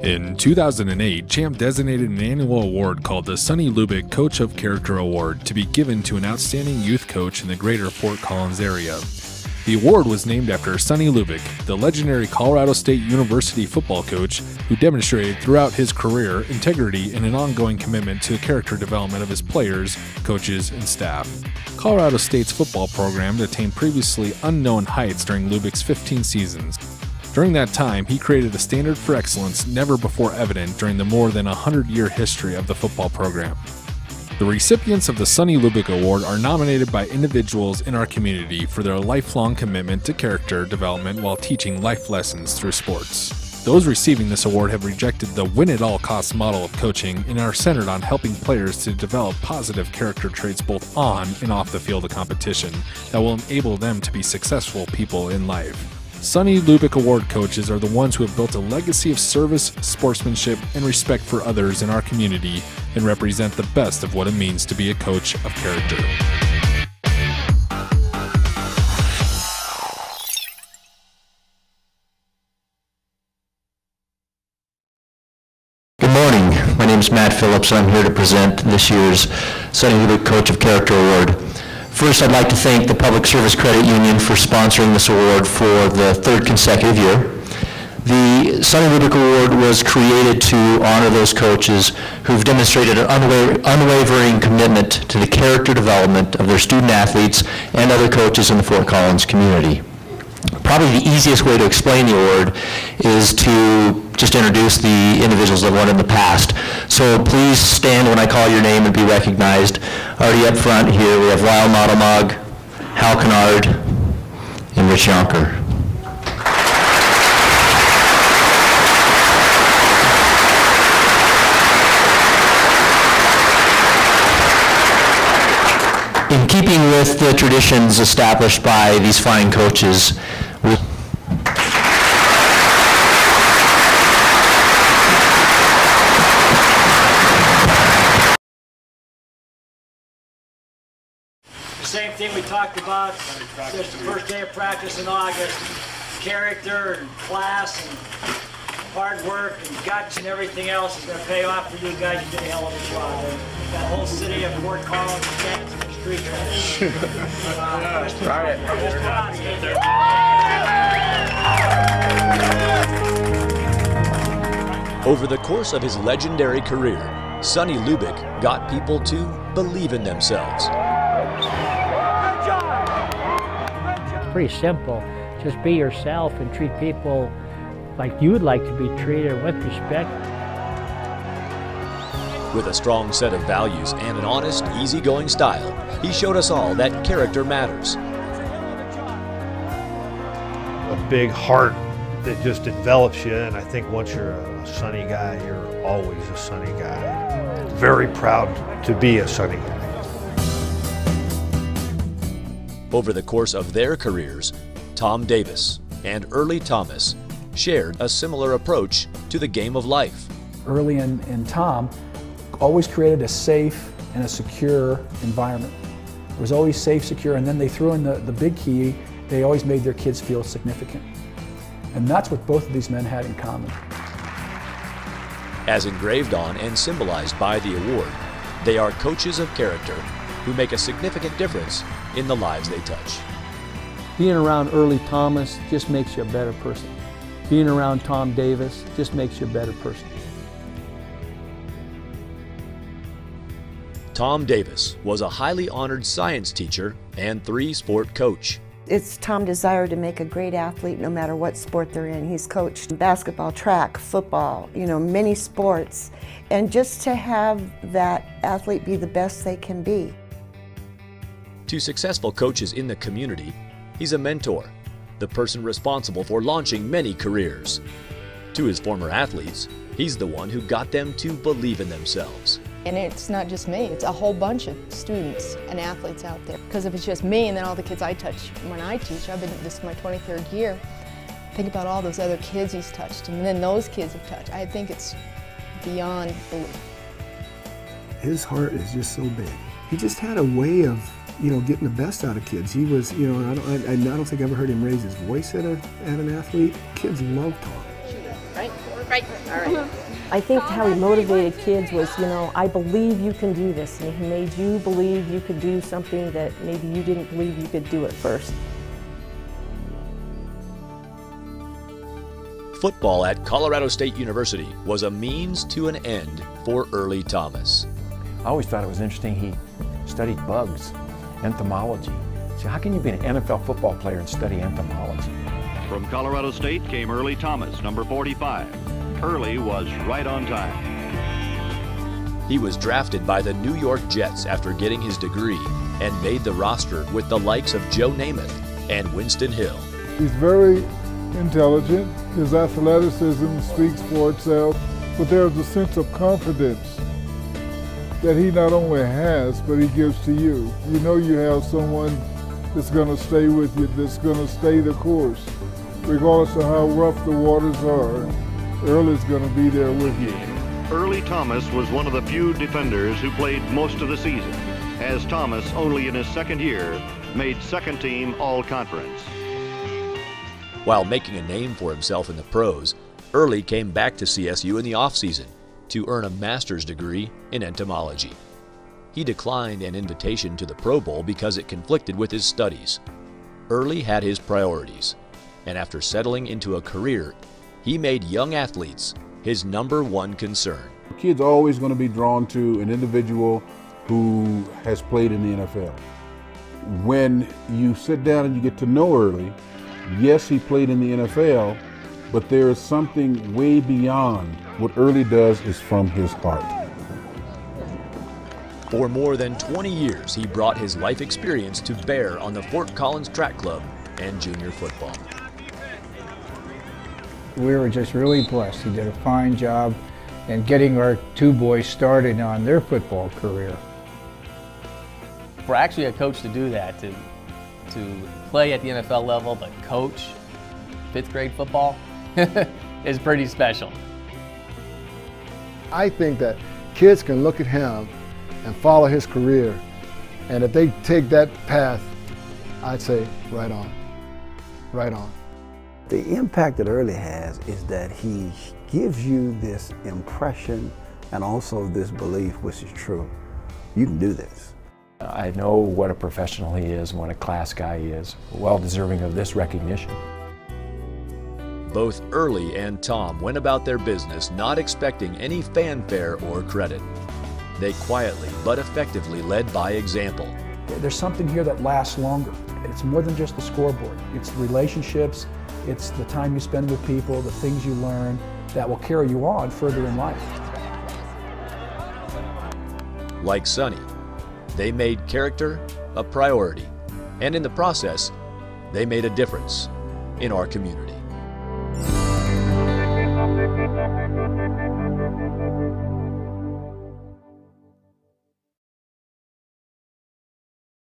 In 2008, Champ designated an annual award called the Sonny Lubick Coach of Character Award to be given to an outstanding youth coach in the greater Fort Collins area. The award was named after Sonny Lubick, the legendary Colorado State University football coach who demonstrated throughout his career integrity and an ongoing commitment to the character development of his players, coaches, and staff. Colorado State's football program attained previously unknown heights during Lubick's 15 seasons. During that time, he created a standard for excellence never before evident during the more than 100-year history of the football program. The recipients of the Sonny Lubick Award are nominated by individuals in our community for their lifelong commitment to character development while teaching life lessons through sports. Those receiving this award have rejected the win-at-all-costs model of coaching and are centered on helping players to develop positive character traits both on and off the field of competition that will enable them to be successful people in life. Sonny Lubick Award coaches are the ones who have built a legacy of service, sportsmanship, and respect for others in our community and represent the best of what it means to be a coach of character. Good morning. My name is Matt Phillips, and I'm here to present this year's Sonny Lubick Coach of Character Award. First, I'd like to thank the Public Service Credit Union for sponsoring this award for the third consecutive year. The Sonny Lubick Award was created to honor those coaches who've demonstrated an unwavering commitment to the character development of their student athletes and other coaches in the Fort Collins community. Probably the easiest way to explain the award is to just introduce the individuals that won in the past. So please stand when I call your name and be recognized. Already up front here we have Lyle Nottlemog, Hal Kennard, and Rich Yonker. In keeping with the traditions established by these fine coaches, the same thing we talked about just the first day of practice in August. Character and class and hard work and guts and everything else is going to pay off for you guys. You did a hell of a job. And that whole city of Fort Collins stands in the street. Over the course of his legendary career, Sonny Lubick got people to believe in themselves. Pretty simple. Just be yourself and treat people like you would like to be treated, with respect. With a strong set of values and an honest, easygoing style, he showed us all that character matters. A big heart that just envelops you, and I think once you're a Sonny guy, you're always a Sonny guy. Very proud to be a Sonny guy. Over the course of their careers, Tom Davis and Early Thomas shared a similar approach to the game of life. Early and Tom always created a safe and a secure environment. It was always safe, secure, and then they threw in the big key. They always made their kids feel significant. And that's what both of these men had in common. As engraved on and symbolized by the award, they are coaches of character who make a significant difference in the lives they touch. Being around Early Thomas just makes you a better person. Being around Tom Davis just makes you a better person. Tom Davis was a highly honored science teacher and three-sport coach. It's Tom's desire to make a great athlete no matter what sport they're in. He's coached basketball, track, football, many sports. And just to have that athlete be the best they can be. To successful coaches in the community, he's a mentor, the person responsible for launching many careers. To his former athletes, he's the one who got them to believe in themselves. And it's not just me, it's a whole bunch of students and athletes out there. Because if it's just me and then all the kids I touch when I teach, this is my 23rd year, think about all those other kids he's touched and then those kids have touched. I think it's beyond belief. His heart is just so big. He just had a way of getting the best out of kids. He was, I don't think I ever heard him raise his voice at an athlete. Kids love Tom. Right? Right. All right. I think how he motivated kids was, you know, I believe you can do this. And he made you believe you could do something that maybe you didn't believe you could do at first. Football at Colorado State University was a means to an end for Early Thomas. I always thought it was interesting he studied bugs, entomology. So how can you be an NFL football player and study entomology? From Colorado State came Early Thomas, number 45. Early was right on time. He was drafted by the New York Jets after getting his degree and made the roster with the likes of Joe Namath and Winston Hill. He's very intelligent. His athleticism speaks for itself, but there's a sense of confidence that he not only has, but he gives to you. You know you have someone that's going to stay with you, that's going to stay the course. Regardless of how rough the waters are, Early's going to be there with you. Early Thomas was one of the few defenders who played most of the season, as Thomas, only in his second year, made second team all-conference. While making a name for himself in the pros, Early came back to CSU in the offseason to earn a master's degree in entomology. He declined an invitation to the Pro Bowl because it conflicted with his studies. Early had his priorities, and after settling into a career, he made young athletes his #1 concern. Kids are always going to be drawn to an individual who has played in the NFL. When you sit down and you get to know Early, yes, he played in the NFL, but there is something way beyond what Early does is from his heart. For more than 20 years, he brought his life experience to bear on the Fort Collins Track Club and junior football. We were just really blessed. He did a fine job in getting our two boys started on their football career. For actually a coach to do that, to play at the NFL level but coach 5th grade football is pretty special. I think that kids can look at him and follow his career, and if they take that path, I'd say right on, right on. The impact that Early has is that he gives you this impression and also this belief, which is true. You can do this. I know what a professional he is and what a class guy he is, well deserving of this recognition. Both Early and Tom went about their business not expecting any fanfare or credit. They quietly but effectively led by example. There's something here that lasts longer. It's more than just the scoreboard. It's the relationships, it's the time you spend with people, the things you learn that will carry you on further in life. Like Sonny, they made character a priority, and in the process, they made a difference in our community.